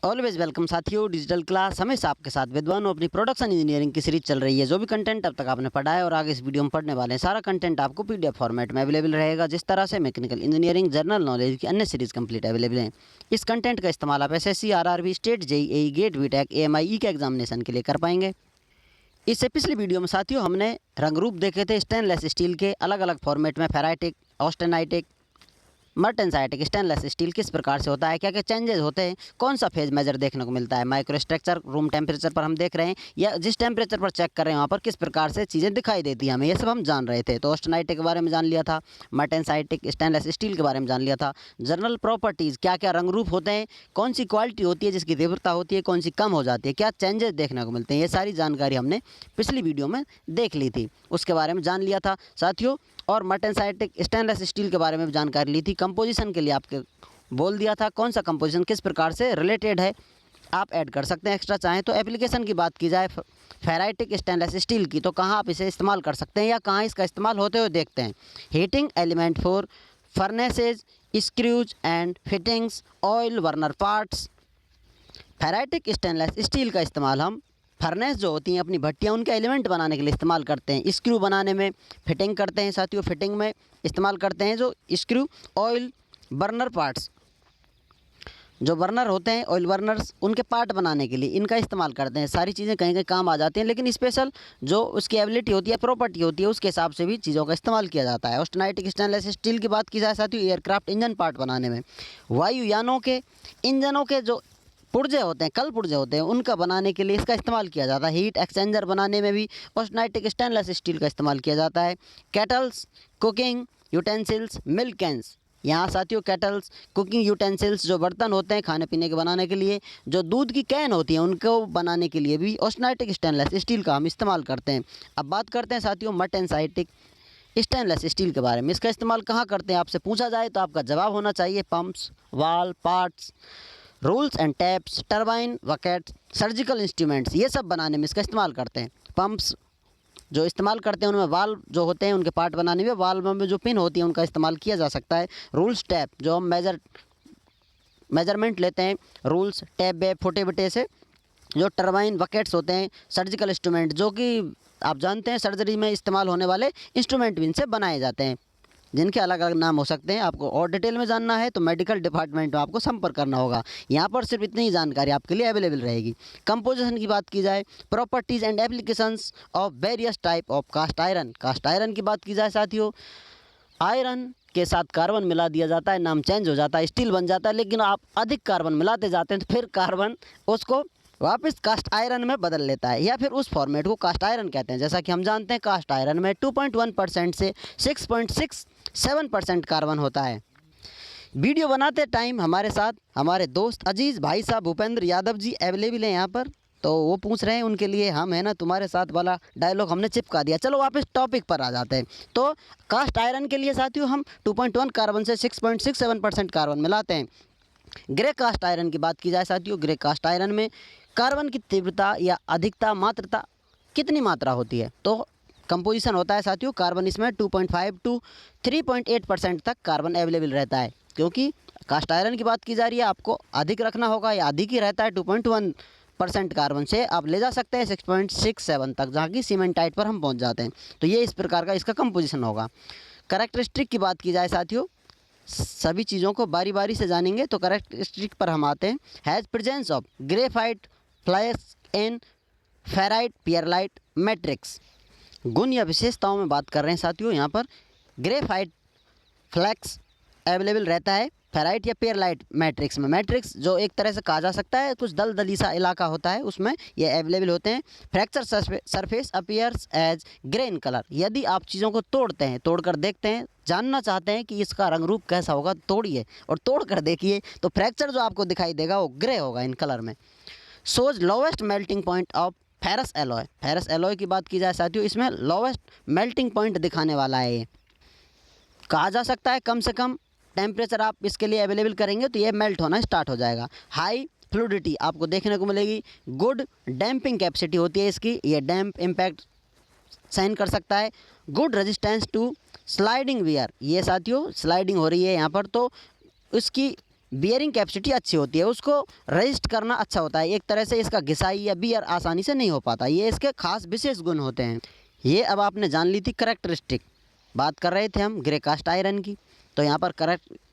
Always welcome साथियों, digital class हमेशा आपके साथ विद्वान। अपनी प्रोडक्शन इंजीनियरिंग की सीरीज चल रही है। जो भी कंटेंट अब तक आपने पढ़ा है और आगे इस वीडियो में पढ़ने वाले हैं, सारा कंटेंट आपको पीडीएफ फॉर्मेट में अवेलेबल रहेगा। जिस तरह से मैकेनिकल इंजीनियरिंग, जनरल नॉलेज की अन्य सीरीज कंप्लीट अवेलेबल हैं। इस कंटेंट का इस्तेमाल आप SSC, RRB, state, JEE, GATE, BTech, AMI के एग्जामिनेशन के लिए कर पाएंगे। इससे पिछली वीडियो में साथियों हमने रंग रूप देखे थे स्टेनलेस स्टील के अलग अलग फॉर्मेट में। फेराइटिक, ऑस्टेनाइटिक, मर्टेनसाइटिक स्टेनलेस स्टील किस प्रकार से होता है, क्या क्या चेंजेस होते हैं, कौन सा फेज मेजर देखने को मिलता है, माइक्रो स्ट्रक्चर रूम टेम्परेचर पर हम देख रहे हैं या जिस टेम्परेचर पर चेक कर रहे हैं वहाँ पर किस प्रकार से चीज़ें दिखाई देती हैं हमें, ये सब हम जान रहे थे। तो ऑस्टेनाइटिक के बारे में जान लिया था, मर्टेनसाइटिक स्टेनलेस स्टील के बारे में जान लिया था। जनरल प्रॉपर्टीज़, क्या क्या रंग रूप होते हैं, कौन सी क्वालिटी होती है जिसकी तीव्रता होती है, कौन सी कम हो जाती है, क्या चेंजेस देखने को मिलते हैं, ये सारी जानकारी हमने पिछली वीडियो में देख ली थी, उसके बारे में जान लिया था साथियों। और मर्टेनसाइटिक स्टेनलेस स्टील के बारे में भी जानकारी ली थी। कंपोजिशन के लिए आपके बोल दिया था कौन सा कंपोजिशन किस प्रकार से रिलेटेड है, आप ऐड कर सकते हैं एक्स्ट्रा चाहें तो। एप्लीकेशन की बात की जाए फेराइटिक स्टेनलेस स्टील की, तो कहाँ आप इसे इस्तेमाल कर सकते हैं या कहाँ इसका इस्तेमाल होते हुए देखते हैं। Heating element for furnaces, screws and fittings, oil burner parts. Ferritic stainless steel का इस्तेमाल हम फर्नेस जो होती हैं अपनी भट्टियाँ, उनके एलिमेंट बनाने के लिए इस्तेमाल करते हैं। स्क्रू बनाने में, फिटिंग करते हैं साथियों, फिटिंग में इस्तेमाल करते हैं जो स्क्रू। ऑयल बर्नर पार्ट्स, जो बर्नर होते हैं ऑयल बर्नर्स, उनके पार्ट बनाने के लिए इनका इस्तेमाल करते हैं। सारी चीज़ें कहीं कहीं काम आ जाती हैं, लेकिन स्पेशल जो उसकी एबिलिटी होती है, प्रॉपर्टी होती है, उसके हिसाब से भी चीज़ों का इस्तेमाल किया जाता है। ऑस्टेनाइटिक स्टेनलेस स्टील की बात की जाए साथियों, एयरक्राफ्ट इंजन पार्ट बनाने में, वायुयानों के इंजनों के जो पुर्जे होते हैं, कल पुर्जे होते हैं, उनका बनाने के लिए इसका इस्तेमाल किया जाता है। हीट एक्सचेंजर बनाने में भी ऑस्टेनाइटिक स्टेनलेस स्टील का इस्तेमाल किया जाता है। Kettles, cooking utensils, milk cans, यहाँ साथियों केटल्स, कुकिंग यूटेंसिल्स जो बर्तन होते हैं खाने पीने के बनाने के लिए, जो दूध की कैन होती है उनको बनाने के लिए भी ऑस्टेनाइटिक स्टेनलेस स्टील का हम इस्तेमाल करते हैं। अब बात करते हैं साथियों मर्टेनसाइटिक स्टेनलेस स्टील के बारे में। इसका इस्तेमाल कहाँ करते हैं आपसे पूछा जाए तो आपका जवाब होना चाहिए पंप्स, वाल, parts, rules and taps, turbine, vacate, surgical instruments, ये सब बनाने में इसका इस्तेमाल करते हैं। पंप्स जो इस्तेमाल करते हैं उनमें वाल्व जो होते हैं उनके पार्ट बनाने में, वाल्व में जो पिन होती है उनका इस्तेमाल किया जा सकता है। रूल्स टैप जो हम मेजरमेंट लेते हैं, रूल्स टैप बे फुटे बटे से। जो टरबाइन वकेट्स होते हैं, सर्जिकल इंस्ट्रूमेंट जो कि आप जानते हैं सर्जरी में इस्तेमाल होने वाले इंस्ट्रूमेंट भी इनसे बनाए जाते हैं, जिनके अलग अलग नाम हो सकते हैं। आपको और डिटेल में जानना है तो मेडिकल डिपार्टमेंट में आपको संपर्क करना होगा। यहाँ पर सिर्फ इतनी ही जानकारी आपके लिए अवेलेबल रहेगी। कंपोजिशन की बात की जाए, properties and applications of various type of cast iron. Cast iron की बात की जाए साथियों, आयरन के साथ कार्बन मिला दिया जाता है, नाम चेंज हो जाता है, स्टील बन जाता है। लेकिन आप अधिक कार्बन मिलाते जाते हैं तो फिर कार्बन उसको वापस कास्ट आयरन में बदल लेता है, या फिर उस फॉर्मेट को कास्ट आयरन कहते हैं। जैसा कि हम जानते हैं कास्ट आयरन में 2.1% से 6.67% कार्बन होता है। वीडियो बनाते टाइम हमारे साथ हमारे दोस्त अजीज़ भाई साहब भूपेंद्र यादव जी अवेलेबल हैं यहाँ पर, तो वो पूछ रहे हैं उनके लिए हम है ना तुम्हारे साथ वाला डायलॉग हमने चिपका दिया। चलो वापस टॉपिक पर आ जाते हैं। तो कास्ट आयरन के लिए साथियों हम 2.1 कार्बन से 6.67% कार्बन मिलाते हैं। ग्रे कास्ट आयरन की बात की जाए साथियों, ग्रे कास्ट आयरन में कार्बन की तीव्रता या अधिकता मात्रता कितनी मात्रा होती है, तो कंपोजिशन होता है साथियों कार्बन इसमें 2.5 टू 3.8% तक कार्बन अवेलेबल रहता है। क्योंकि कास्ट आयरन की बात की जा रही है, आपको अधिक रखना होगा या अधिक ही रहता है। 2.1% कार्बन से आप ले जा सकते हैं 6.67 तक, जहाँ की सीमेंटाइट पर हम पहुँच जाते हैं। तो ये इस प्रकार का इसका कंपोजिशन होगा। कैरेक्टरिस्टिक की बात की जाए साथियों, सभी चीज़ों को बारी बारी से जानेंगे। तो कैरेक्टरिस्टिक पर हम आते हैं। Has presence of graphite flakes in ferrite pearlite matrix. गुण या विशेषताओं में बात कर रहे हैं साथियों। यहाँ पर ग्रेफाइट फ्लैक्स अवेलेबल रहता है फेराइट या पियरलाइट मैट्रिक्स में। मैट्रिक्स जो एक तरह से कहा जा सकता है कुछ दलदली सा इलाका होता है, उसमें ये अवेलेबल होते हैं। Fracture surface appears as grey in colour. यदि आप चीज़ों को तोड़ते हैं, तोड़कर देखते हैं, जानना चाहते हैं कि इसका रंग रूप कैसा होगा, तोड़िए और तोड़ कर देखिए तो फ्रैक्चर जो आपको दिखाई देगा वो ग्रे होगा इन कलर में। Shows lowest melting point of ferrous alloy. Ferrous alloy की बात की जाए साथियों, इसमें लोवेस्ट मेल्टिंग पॉइंट दिखाने वाला है। ये कहा जा सकता है कम से कम टेम्परेचर आप इसके लिए अवेलेबल करेंगे तो ये मेल्ट होना स्टार्ट हो जाएगा। हाई फ्लूडिटी आपको देखने को मिलेगी। गुड डैम्पिंग कैपेसिटी होती है इसकी, ये डैम्प इम्पैक्ट सहन कर सकता है। Good resistance to sliding wear, ये साथियों स्लाइडिंग हो रही है यहाँ पर तो उसकी बियरिंग कैपेसिटी अच्छी होती है, उसको रजिस्ट करना अच्छा होता है। एक तरह से इसका घिसाई या बियर आसानी से नहीं हो पाता, ये इसके खास विशेष गुण होते हैं। ये अब आपने जान ली थी करेक्टरिस्टिक। बात कर रहे थे हम ग्रे कास्ट आयरन की, तो यहाँ पर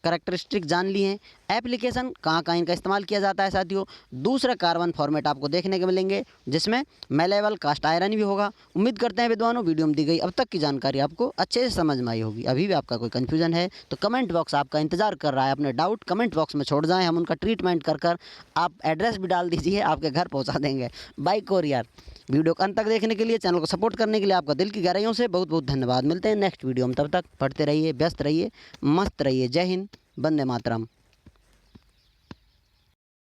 करेक्टरिस्टिक जान ली हैं। एप्लीकेशन कहाँ कहाँ इनका इस्तेमाल किया जाता है साथियों, दूसरा कार्बन फॉर्मेट आपको देखने को मिलेंगे जिसमें मेलेबल कास्ट आयरन भी होगा। उम्मीद करते हैं विद्वानों वीडियो में दी गई अब तक की जानकारी आपको अच्छे से समझ में आई होगी। अभी भी आपका कोई कन्फ्यूजन है तो कमेंट बॉक्स आपका इंतजार कर रहा है, अपने डाउट कमेंट बॉक्स में छोड़ जाएँ, हम उनका ट्रीटमेंट कर आप एड्रेस भी डाल दीजिए, आपके घर पहुँचा देंगे बाय कोरियर। वीडियो को अंत तक देखने के लिए, चैनल को सपोर्ट करने के लिए आपका दिल की गहराइयों से बहुत बहुत धन्यवाद। मिलते हैं नेक्स्ट वीडियो में, तब तक पढ़ते रहिए, व्यस्त रहिए, मस्त रहिए। जय हिंद, वंदे मातरम।